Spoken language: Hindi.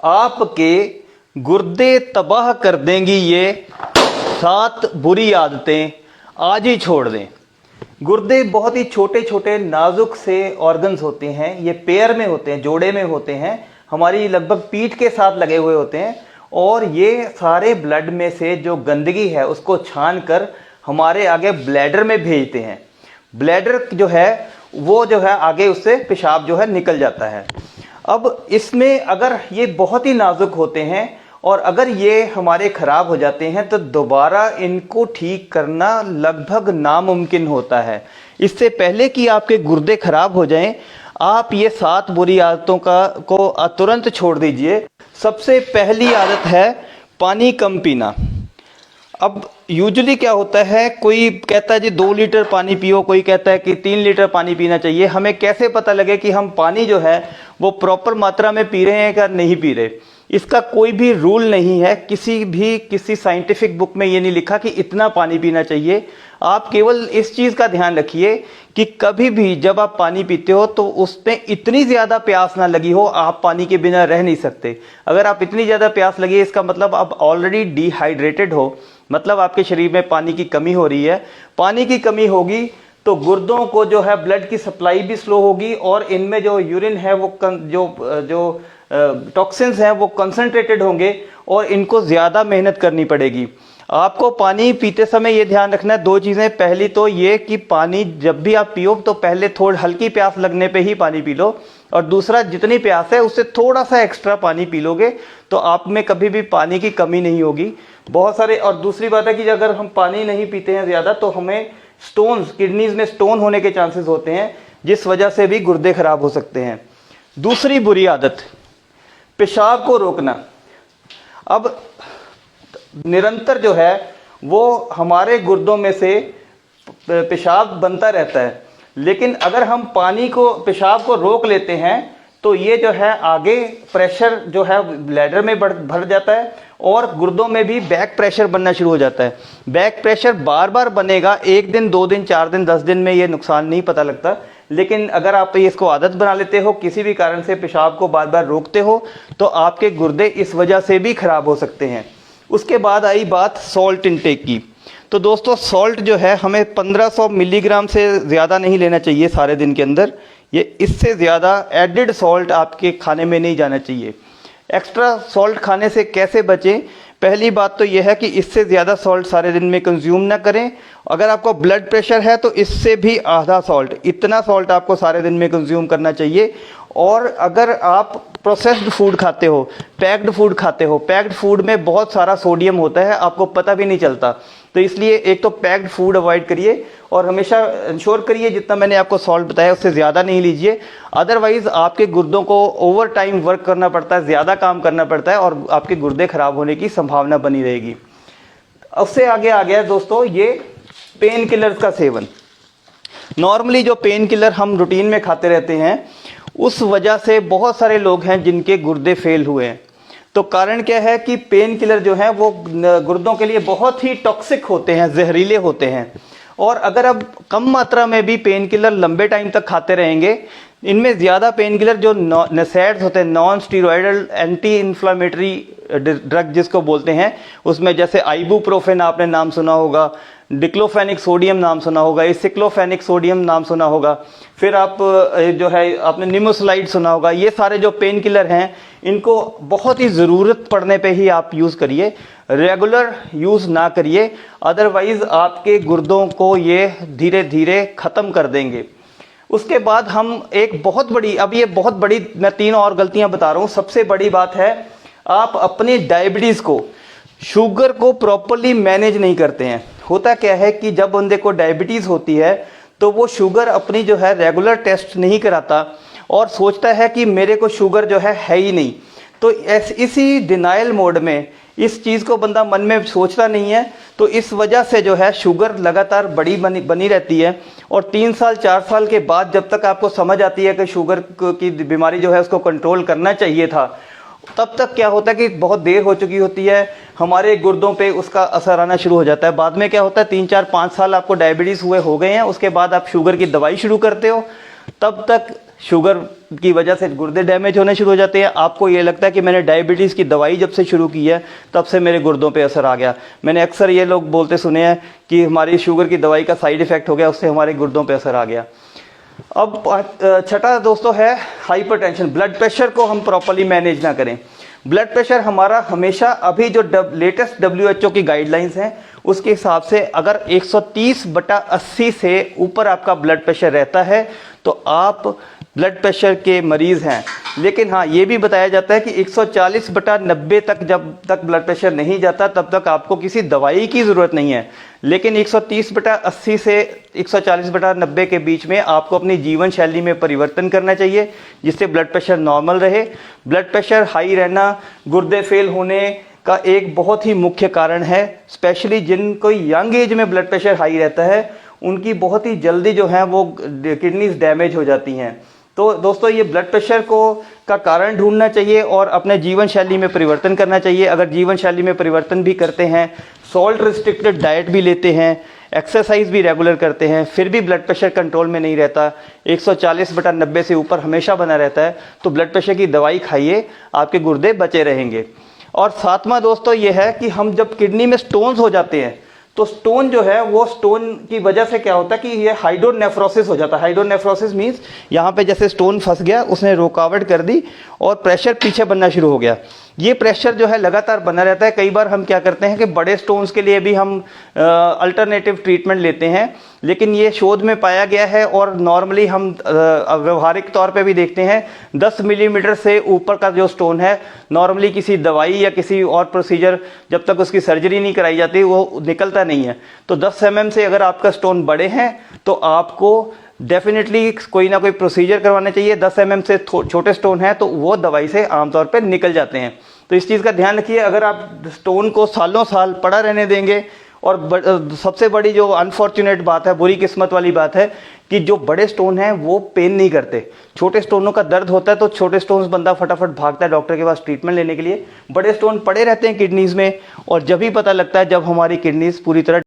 आपके गुर्दे तबाह कर देंगी ये 7 बुरी आदतें, आज ही छोड़ दें। गुर्दे बहुत ही छोटे छोटे नाजुक से ऑर्गन्स होते हैं, ये पेयर में होते हैं, जोड़े में होते हैं, हमारी लगभग पीठ के साथ लगे हुए होते हैं और ये सारे ब्लड में से जो गंदगी है उसको छान कर हमारे आगे ब्लैडर में भेजते हैं। ब्लैडर जो है वो जो है आगे उससे पेशाब जो है निकल जाता है। अब इसमें अगर ये बहुत ही नाजुक होते हैं और अगर ये हमारे खराब हो जाते हैं तो दोबारा इनको ठीक करना लगभग नामुमकिन होता है। इससे पहले कि आपके गुर्दे खराब हो जाएं, आप ये 7 बुरी आदतों को तुरंत छोड़ दीजिए। सबसे पहली आदत है पानी कम पीना। अब यूजुअली क्या होता है, कोई कहता है जी 2 लीटर पानी पियो, कोई कहता है कि 3 लीटर पानी पीना चाहिए। हमें कैसे पता लगे कि हम पानी जो है वो प्रॉपर मात्रा में पी रहे हैं या नहीं पी रहे? इसका कोई भी रूल नहीं है, किसी साइंटिफिक बुक में ये नहीं लिखा कि इतना पानी पीना चाहिए। आप केवल इस चीज़ का ध्यान रखिए कि कभी भी जब आप पानी पीते हो तो उसमें इतनी ज़्यादा प्यास ना लगी हो, आप पानी के बिना रह नहीं सकते। अगर आप इतनी ज़्यादा प्यास लगी है इसका मतलब आप ऑलरेडी डिहाइड्रेटेड हो, मतलब आपके शरीर में पानी की कमी हो रही है। पानी की कमी होगी तो गुर्दों को जो है ब्लड की सप्लाई भी स्लो होगी और इनमें जो यूरिन है वो जो टॉक्सिन्स हैं वो कंसंट्रेटेड होंगे और इनको ज़्यादा मेहनत करनी पड़ेगी। आपको पानी पीते समय ये ध्यान रखना है 2 चीज़ें। पहली तो ये कि पानी जब भी आप पियो तो पहले थोड़ी हल्की प्यास लगने पे ही पानी पी लो, और दूसरा जितनी प्यास है उससे थोड़ा सा एक्स्ट्रा पानी पी लोगे तो आप में कभी भी पानी की कमी नहीं होगी। बहुत सारे, और दूसरी बात है कि अगर हम पानी नहीं पीते हैं ज़्यादा तो हमें स्टोन्स, किडनीज में स्टोन होने के चांसेस होते हैं, जिस वजह से भी गुर्दे खराब हो सकते हैं। दूसरी बुरी आदत, पेशाब को रोकना। अब निरंतर जो है वो हमारे गुर्दों में से पेशाब बनता रहता है, लेकिन अगर हम पेशाब को रोक लेते हैं तो ये जो है आगे प्रेशर जो है ब्लैडर में भर जाता है और गुर्दों में भी बैक प्रेशर बनना शुरू हो जाता है। बैक प्रेशर बार बार बनेगा, 1 दिन 2 दिन 4 दिन 10 दिन में ये नुकसान नहीं पता लगता, लेकिन अगर आप इसको आदत बना लेते हो, किसी भी कारण से पेशाब को बार बार रोकते हो तो आपके गुर्दे इस वजह से भी खराब हो सकते हैं। उसके बाद आई बात सॉल्ट इनटेक की। तो दोस्तों सॉल्ट जो है हमें 1500 मिलीग्राम से ज़्यादा नहीं लेना चाहिए सारे दिन के अंदर। ये इससे ज़्यादा एडिड सॉल्ट आपके खाने में नहीं जाना चाहिए। एक्स्ट्रा सॉल्ट खाने से कैसे बचें? पहली बात तो यह है कि इससे ज़्यादा सॉल्ट सारे दिन में कंज्यूम ना करें। अगर आपको ब्लड प्रेशर है तो इससे भी आधा सॉल्ट, इतना सॉल्ट आपको सारे दिन में कंज्यूम करना चाहिए। और अगर आप प्रोसेस्ड फूड खाते हो, पैक्ड फूड खाते हो, पैक्ड फूड में बहुत सारा सोडियम होता है, आपको पता भी नहीं चलता। तो इसलिए एक तो पैक्ड फूड अवॉइड करिए और हमेशा इंश्योर करिए जितना मैंने आपको सॉल्ट बताया उससे ज़्यादा नहीं लीजिए। अदरवाइज़ आपके गुर्दों को ओवर टाइम वर्क करना पड़ता है, ज़्यादा काम करना पड़ता है और आपके गुर्दे खराब होने की संभावना बनी रहेगी। उससे आगे आ गया दोस्तों ये पेन किलर्स का सेवन। नॉर्मली जो पेन किलर हम रूटीन में खाते रहते हैं उस वजह से बहुत सारे लोग हैं जिनके गुर्दे फेल हुए हैं। तो कारण क्या है कि पेन किलर जो हैं वो गुर्दों के लिए बहुत ही टॉक्सिक होते हैं, जहरीले होते हैं। और अगर आप कम मात्रा में भी पेन किलर लंबे टाइम तक खाते रहेंगे, इनमें ज़्यादा पेन किलर जो नसैड्स होते हैं, non steroidal anti inflammatory drug जिसको बोलते हैं, उसमें जैसे आइबुप्रोफेन आपने नाम सुना होगा, डिक्लोफेनिक सोडियम नाम सुना होगा, सिक्लोफेनिक सोडियम नाम सुना होगा, फिर आप जो है आपने निमोसलाइड सुना होगा। ये सारे जो पेन किलर हैं इनको बहुत ही ज़रूरत पड़ने पे ही आप यूज़ करिए, रेगुलर यूज़ ना करिए, अदरवाइज़ आपके गुर्दों को ये धीरे धीरे ख़त्म कर देंगे। उसके बाद हम एक बहुत बड़ी, अब ये बहुत बड़ी, मैं 3 और गलतियां बता रहा हूँ। सबसे बड़ी बात है आप अपनी डायबिटीज़ को, शुगर को प्रॉपरली मैनेज नहीं करते हैं। होता क्या है कि जब बंदे को डायबिटीज़ होती है तो वो शुगर अपनी जो है रेगुलर टेस्ट नहीं कराता और सोचता है कि मेरे को शुगर जो है ही नहीं। तो इसी डिनाइल मोड में इस चीज़ को बंदा मन में सोचता नहीं है, तो इस वजह से जो है शुगर लगातार बनी रहती है। और 3 साल 4 साल के बाद जब तक आपको समझ आती है कि शुगर की बीमारी जो है उसको कंट्रोल करना चाहिए था, तब तक क्या होता है कि बहुत देर हो चुकी होती है, हमारे गुर्दों पे उसका असर आना शुरू हो जाता है। बाद में क्या होता है 3 4 5 साल आपको डायबिटीज़ हो गए हैं, उसके बाद आप शुगर की दवाई शुरू करते हो, तब तक शुगर की वजह से गुर्दे डैमेज होने शुरू हो जाते हैं। आपको ये लगता है कि मैंने डायबिटीज़ की दवाई जब से शुरू की है तब से मेरे गुर्दों पे असर आ गया। मैंने अक्सर ये लोग बोलते सुने हैं कि हमारी शुगर की दवाई का साइड इफ़ेक्ट हो गया, उससे हमारे गुर्दों पे असर आ गया। अब छठा दोस्तों है हाइपरटेंशन। ब्लड प्रेशर को हम प्रॉपर्ली मैनेज ना करें। ब्लड प्रेशर हमारा हमेशा, अभी जो लेटेस्ट WHO की गाइडलाइंस हैं उसके हिसाब से अगर 130/80 से ऊपर आपका ब्लड प्रेशर रहता है तो आप ब्लड प्रेशर के मरीज़ हैं। लेकिन हाँ, ये भी बताया जाता है कि 140/90 तक जब तक ब्लड प्रेशर नहीं जाता तब तक आपको किसी दवाई की ज़रूरत नहीं है। लेकिन 130/80 से 140/90 के बीच में आपको अपनी जीवन शैली में परिवर्तन करना चाहिए, जिससे ब्लड प्रेशर नॉर्मल रहे। ब्लड प्रेशर हाई रहना गुर्दे फेल होने का एक बहुत ही मुख्य कारण है। स्पेशली जिनको यंग एज में ब्लड प्रेशर हाई रहता है उनकी बहुत ही जल्दी जो है वो किडनीज डैमेज हो जाती हैं। तो दोस्तों, ये ब्लड प्रेशर का कारण ढूंढना चाहिए और अपने जीवन शैली में परिवर्तन करना चाहिए। अगर जीवन शैली में परिवर्तन भी करते हैं, सॉल्ट रिस्ट्रिक्टेड डाइट भी लेते हैं, एक्सरसाइज भी रेगुलर करते हैं, फिर भी ब्लड प्रेशर कंट्रोल में नहीं रहता, 140/90 से ऊपर हमेशा बना रहता है, तो ब्लड प्रेशर की दवाई खाइए, आपके गुर्दे बचे रहेंगे। और सातवां दोस्तों ये है कि हम जब किडनी में स्टोन्स हो जाते हैं तो स्टोन जो है वो स्टोन की वजह से क्या होता है कि ये हाइड्रोनेफ्रोसिस हो जाता है। हाइड्रोनेफ्रोसिस मीन्स यहाँ पे जैसे स्टोन फंस गया, उसने रुकावट कर दी और प्रेशर पीछे बनना शुरू हो गया। ये प्रेशर जो है लगातार बना रहता है। कई बार हम क्या करते हैं कि बड़े स्टोन्स के लिए भी हम अल्टरनेटिव ट्रीटमेंट लेते हैं, लेकिन ये शोध में पाया गया है और नॉर्मली हम व्यवहारिक तौर पे भी देखते हैं 10 मिलीमीटर से ऊपर का जो स्टोन है, नॉर्मली किसी दवाई या किसी और प्रोसीजर जब तक उसकी सर्जरी नहीं कराई जाती वो निकलता नहीं है। तो 10 mm से अगर आपका स्टोन बड़े हैं तो आपको डेफिनेटली कोई ना कोई प्रोसीजर करवाना चाहिए। 10 mm से छोटे स्टोन है तो वो दवाई से आमतौर पर निकल जाते हैं। तो इस चीज़ का ध्यान रखिए। अगर आप स्टोन को सालों साल पड़ा रहने देंगे, और सबसे बड़ी जो अनफॉर्चुनेट बात है, बुरी किस्मत वाली बात है कि जो बड़े स्टोन हैं वो पेन नहीं करते। छोटे स्टोनों का दर्द होता है तो छोटे स्टोन्स बंदा फटाफट भागता है डॉक्टर के पास ट्रीटमेंट लेने के लिए। बड़े स्टोन पड़े रहते हैं किडनीज में और जब ही पता लगता है जब हमारी किडनीज पूरी तरह